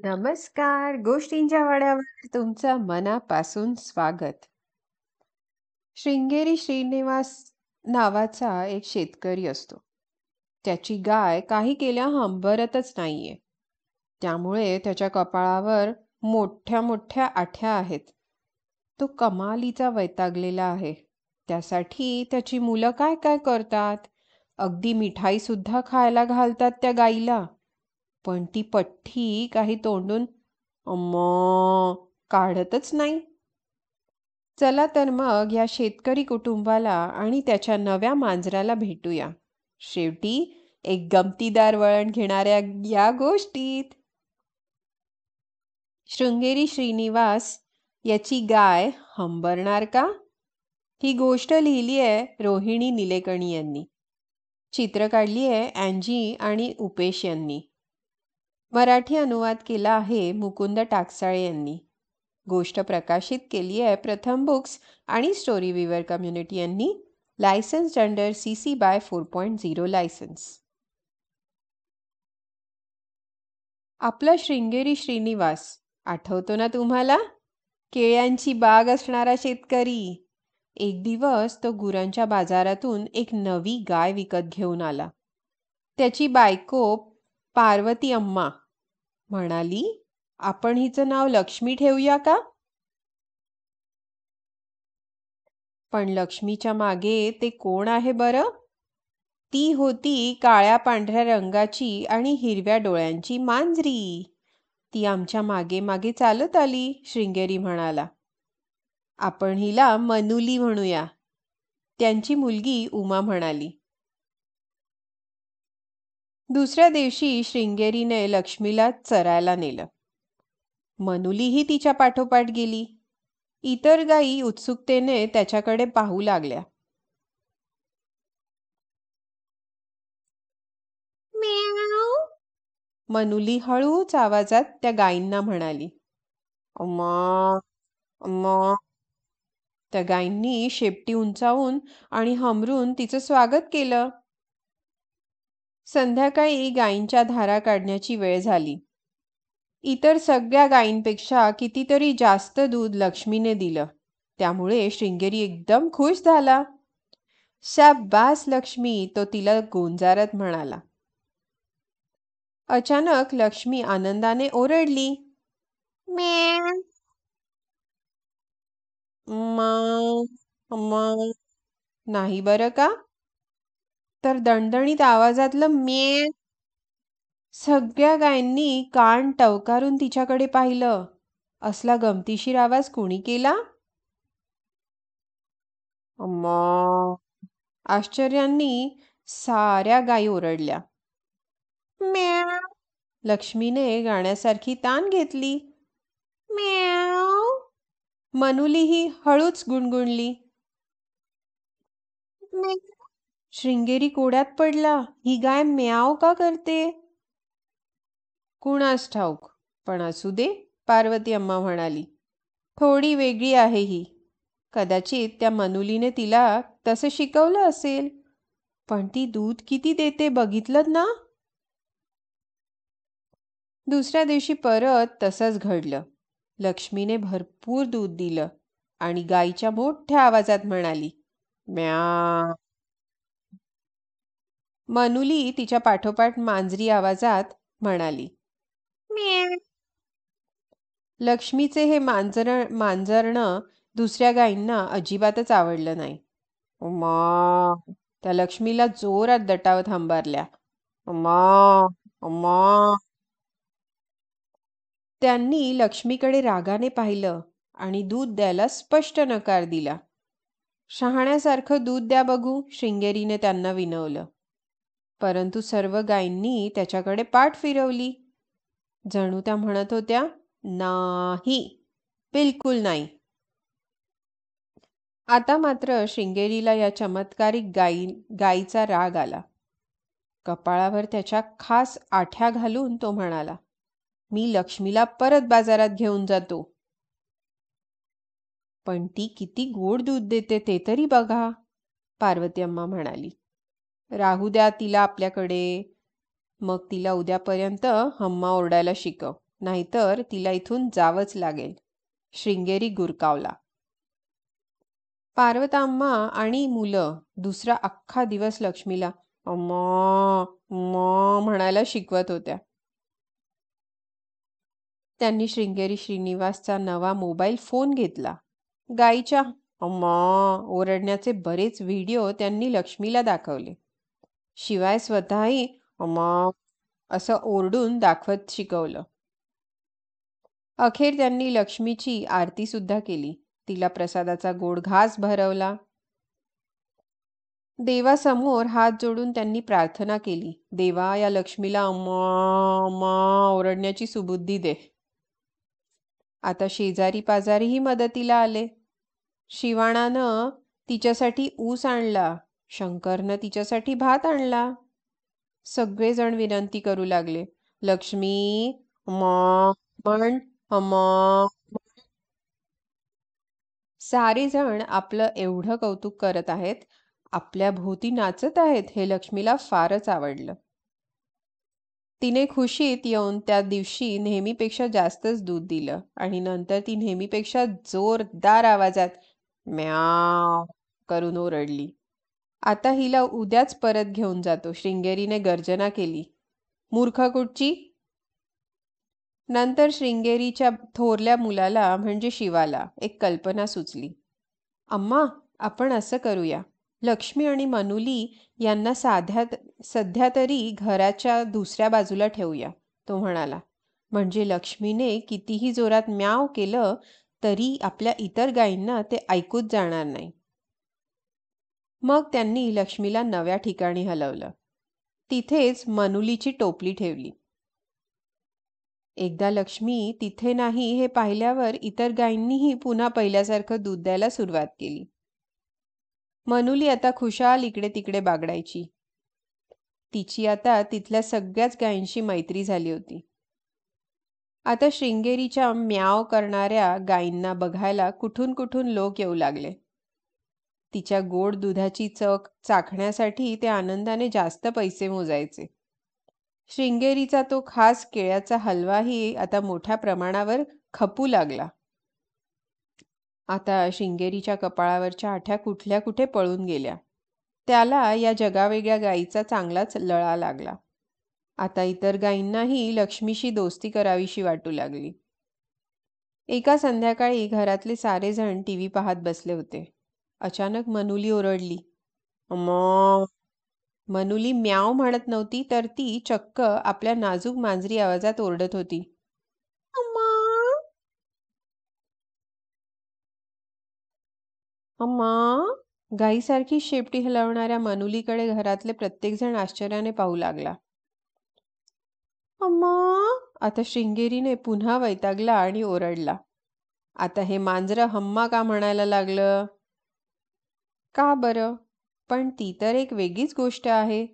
नमस्कार. गोष्टींच्या वाड्यावर तुमचं मनापासून स्वागत. श्रृंगेरी श्रीनिवास नावाचा एक शेतकरी असतो. त्याची गाय काही केल्या हंबरतच नाहीये. त्यामुळे त्याच्या कपाळावर मोठ्या मोठ्या आठ्या आहेत. तो कमालीचा वैतागलेला आहे. त्यासाठी त्याची मुलं काय काय करतात. अगदी मिठाई सुद्धा खायला घालतात त्या गाईला. पण ती पठ्ठी काही तोंडून अम्मा काढतच नाही. चला तर मग या शेतकरी कुटुंबाला आणि त्याच्या नव्या मांजराला भेटूया. शेवटी एक गमतीदार वळण घेणाऱ्या या गोष्टीत. शृंगेरी श्रीनिवास याची गाय हंबरणार का? ही गोष्ट लिहिली आहे रोहिणी निलेकणी यांनी. चित्र काढली आहे अँजी आणि उपेश यांनी. मराठी अनुवाद केला आहे मुकुंद टाकसाळे यांनी. गोष्ट प्रकाशित केली आहे प्रथम बुक्स आणि स्टोरी विवर कम्युनिटी यांनी. Licence under CC BY 4.0 licence. आपला शृंगेरी श्रीनिवास आठवतो ना तुम्हाला? केळ्यांची बाग असणारा शेतकरी. एक दिवस तो गुरांच्या बाजारातून एक नवी गाय विकत घेऊन आला. त्याची बायको पार्वती अम्मा म्हणाली, आपण हिचं नाव लक्ष्मी ठेवूया का? पण लक्ष्मीच्या मागे ते कोण आहे बरं? ती होती काळ्या पांढऱ्या रंगाची आणि हिरव्या डोळ्यांची मांजरी. ती आमच्या मागे मागे चालत आली, शृंगेरी म्हणाला. आपण हिला मनुली म्हणूया, त्यांची मुलगी उमा म्हणाली. दुसऱ्या दिवशी शृंगेरीने लक्ष्मीला चरायला नेलं. मनुलीही तिच्या पाठोपाठ गेली. इतर गायी उत्सुकतेने त्याच्याकडे पाहू लागल्या. मनुली हळूच आवाजात त्या गायींना म्हणाली. अम्मा अम्मा. त्या गायींनी शेपटी उंचावून आणि हमरून तिचं स्वागत केलं. संध्याकाळी गायींच्या धारा काढण्याची वेळ झाली. इतर सगळ्या गायींपेक्षा कितीतरी जास्त दूध लक्ष्मीने दिलं. त्यामुळे शृंगेरी एकदम खुश झाला. शाब्बास लक्ष्मी, तो तिला गोंजारत म्हणाला. अचानक लक्ष्मी आनंदाने ओरडली. नाही बरं का? तर दणदणीत आवाजातलं म्ये. सगळ्या गायींनी कान टवकारून तिच्याकडे पाहिलं. असला गमतीशीर आवाज कोणी केला? अम्मा. आश्चर्यांनी साऱ्या गायी ओरडल्या. लक्ष्मीने गाण्यासारखी तान घेतली. मनुलीही हळूच गुणगुणली. शृंगेरी कोड्यात पडला. ही गाय म्याव का करते? कुणास ठाऊक, पण असू दे, पार्वती अम्मा म्हणाली. थोडी वेगळी आहे ही. कदाचित त्या मनुलीने तिला तसं शिकवलं असेल. पण ती दूध किती देते बघितलं ना? दुसऱ्या दिवशी परत तसंच घडलं. लक्ष्मीने भरपूर दूध दिलं आणि गाईच्या मोठ्या आवाजात म्हणाली, म्या. मनुली तिच्या पाठोपाठ मांजरी आवाजात म्हणाली, म्या. लक्ष्मीचे हे मांजरणं दुसऱ्या गायींना अजिबातच आवडलं नाही. अम्मा. त्या लक्ष्मीला जोरात दटावत हंबारल्या. अम्मा अम्मा. त्यांनी लक्ष्मीकडे रागाने पाहिलं आणि दूध द्यायला स्पष्ट नकार दिला. शहाण्यासारखं दूध द्या बघू, शृंगेरीने त्यांना विनवलं. परंतु सर्व गायींनी त्याच्याकडे पाठ फिरवली. जणू त्या म्हणत होत्या, नाही, बिलकुल नाही. आता मात्र शृंगेरीला या चमत्कारिक गायीचा राग आला. कपाळावर त्याच्या खास आठ्या घालून तो म्हणाला, मी लक्ष्मीला परत बाजारात घेऊन जातो. पण ती किती गोड दूध देते ते तरी बघा, पार्वती अम्मा म्हणाली. राहू द्या तिला आपल्याकडे. मग तिला उद्यापर्यंत हम्मा ओरडायला शिकव. नाहीतर तिला इथून जावंच लागेल. श्रींगेरी गुरकावला. पार्वताम्मा आणि मुलं दुसरा अख्खा दिवस लक्ष्मीला अम्मा अम्मा म्हणायला शिकवत होत्या. त्यांनी श्रींगेरी श्रीनिवासचा नवा मोबाईल फोन घेतला. गाईच्या अम्मा ओरडण्याचे बरेच व्हिडिओ त्यांनी लक्ष्मीला दाखवले. शिवाय स्वतःही अम्मा असं ओरडून दाखवत शिकवलं. अखेर त्यांनी लक्ष्मीची आरती सुद्धा केली. तिला प्रसादाचा गोड घास भरवला. देवासमोर हात जोडून त्यांनी प्रार्थना केली. देवा, या लक्ष्मीला अम्मा अम्मा ओरडण्याची सुबुद्धी दे. आता शेजारी पाजारीही मदतीला आले. शिवाणानं तिच्यासाठी ऊस आणला. शंकरनं तिच्यासाठी भात आणला. सगळेजण विनंती करू लागले, लक्ष्मी अम्मा म्हण अम्मा. सारे जण आपलं एवढं कौतुक करत आहेत, आपल्या भोवती नाचत आहेत, हे लक्ष्मीला फारच आवडलं. तिने खुशीत येऊन त्या दिवशी नेहमीपेक्षा जास्तच दूध दिलं आणि नंतर ती नेहमीपेक्षा जोरदार आवाजात म्याव करून ओरडली. आता हिला उद्याच परत घेऊन जातो, श्रींगेरीने गर्जना केली. मूर्ख कुठची. नंतर श्रींगेरीच्या थोरल्या मुलाला म्हणजे शिवाला एक कल्पना सुचली. अम्मा, आपण असं करूया, लक्ष्मी आणि मनुली यांना सध्या तरी घराच्या दुसऱ्या बाजूला ठेवूया, तो म्हणाला. म्हणजे लक्ष्मीने कितीही जोरात म्याव केलं तरी आपल्या इतर गायींना ते ऐकूच जाणार नाही. मग त्यांनी लक्ष्मीला नव्या ठिकाणी हलवलं. तिथेच मनुलीची टोपली ठेवली. एकदा लक्ष्मी तिथे नाही हे पाहिल्यावर इतर गायींनीही पुन्हा पहिल्यासारखं दूध द्यायला सुरुवात केली. मनुली आता खुशाल इकडे तिकडे बागडायची. तिची आता तिथल्या सगळ्याच गायींशी मैत्री झाली होती. आता श्रींगेरीच्या म्याव करणाऱ्या गायींना बघायला कुठून कुठून लोक येऊ लागले. तिच्या गोड दुधाची चव चाखण्यासाठी ते आनंदाने जास्त पैसे मोजायचे. श्रींगेरीचा तो खास केळ्याचा हलवाही आता मोठ्या प्रमाणावर खपू लागला. आता श्रींगेरीच्या कपाळावरच्या आठ्या कुठल्या कुठे पळून गेल्या. त्याला या जगावेगळ्या गायीचा चांगलाच लळा लागला. आता इतर गायींनाही लक्ष्मीशी दोस्ती करावीशी वाटू लागली. एका संध्याकाळी घरातले सारेजण टीव्ही पाहत बसले होते. अचानक मनुली ओरडली, अम्मा. मनुली म्याव म्हणत नव्हती, तर ती चक्क आपल्या नाजूक मांजरी आवाजात ओरडत होती, अम्मा अम्मा. गाईसारखी शेपटी हलवणाऱ्या मनुलीकडे घरातले प्रत्येकजण आश्चर्याने पाहू लागला. अम्मा. आता श्रींगेरीने पुन्हा वैतागला आणि ओरडला, आता हे मांजरं हम्मा का म्हणायला लागलं. का बरं, पण ती तर एक वेगळीच गोष्ट आहे.